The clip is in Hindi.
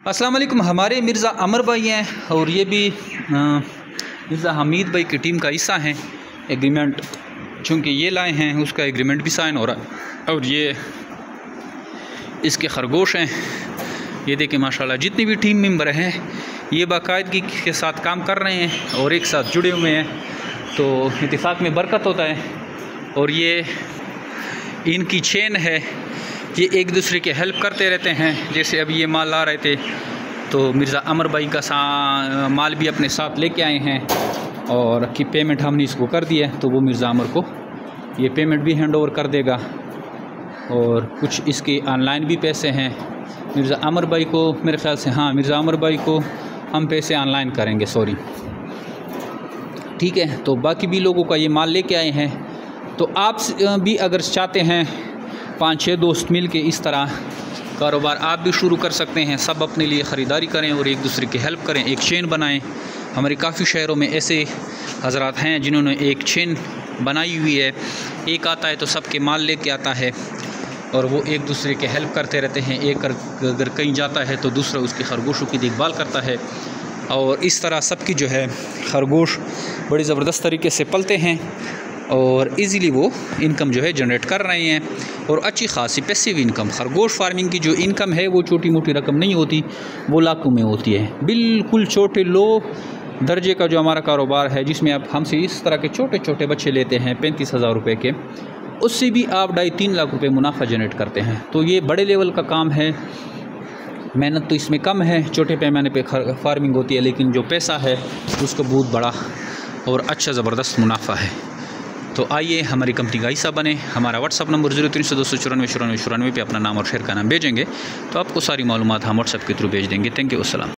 अस्सलाम वालेकुम। हमारे मिर्ज़ा अमर भाई हैं और ये भी मिर्ज़ा हमीद भाई की टीम का हिस्सा हैं। एग्रीमेंट चूँकि ये लाए हैं उसका एग्रीमेंट भी साइन हो रहा है और ये इसके खरगोश हैं। ये देखिए माशाल्लाह जितनी भी टीम मेंबर हैं ये बाकायदगी के साथ काम कर रहे हैं और एक साथ जुड़े हुए हैं, तो इत्तेफाक में बरकत होता है। और ये इनकी चेन है, ये एक दूसरे के हेल्प करते रहते हैं। जैसे अभी ये माल ला रहे थे तो मिर्ज़ा अमर भाई का माल भी अपने साथ लेके आए हैं और की पेमेंट हमने इसको कर दी है, तो वो मिर्ज़ा अमर को ये पेमेंट भी हैंड ओवर कर देगा। और कुछ इसके ऑनलाइन भी पैसे हैं मिर्ज़ा अमर भाई को, मेरे ख़्याल से हाँ मिर्ज़ा अमर भाई को हम पैसे ऑनलाइन करेंगे, सॉरी ठीक है। तो बाकी भी लोगों का ये माल लेके आए हैं, तो आप भी अगर चाहते हैं 5-6 दोस्त मिल के इस तरह कारोबार आप भी शुरू कर सकते हैं। सब अपने लिए ख़रीदारी करें और एक दूसरे की हेल्प करें, एक चेन बनाएं। हमारे काफ़ी शहरों में ऐसे हजरात हैं जिन्होंने एक चेन बनाई हुई है। एक आता है तो सबके माल लेके आता है और वो एक दूसरे के हेल्प करते रहते हैं। एक अगर कहीं जाता है तो दूसरा उसकी खरगोशों की देखभाल करता है और इस तरह सबकी जो है खरगोश बड़ी ज़बरदस्त तरीके से पलते हैं और इजीली वो इनकम जो है जनरेट कर रहे हैं। और अच्छी खासी पैसिव इनकम, खरगोश फार्मिंग की जो इनकम है वो छोटी मोटी रकम नहीं होती, वो लाखों में होती है। बिल्कुल छोटे लो दर्जे का जो हमारा कारोबार है, जिसमें आप हमसे इस तरह के छोटे छोटे बच्चे लेते हैं 35,000 रुपये के, उससे भी आप 2.5-3 लाख रुपए मुनाफा जनरेट करते हैं। तो ये बड़े लेवल का काम है, मेहनत तो इसमें कम है, छोटे पैमाने पे फार्मिंग होती है, लेकिन जो पैसा है उसका बहुत बड़ा और अच्छा ज़बरदस्त मुनाफा है। तो आइए हमारी कंपनी का हिस्सा बने। हमारा व्हाट्सअप नंबर 0300 294 94 94 पे अपना नाम और शहर का नाम भेजेंगे तो आपको सारी मालूमात हम व्हाट्सअप के थ्रू भेज देंगे। थैंक यू, अस्सलाम।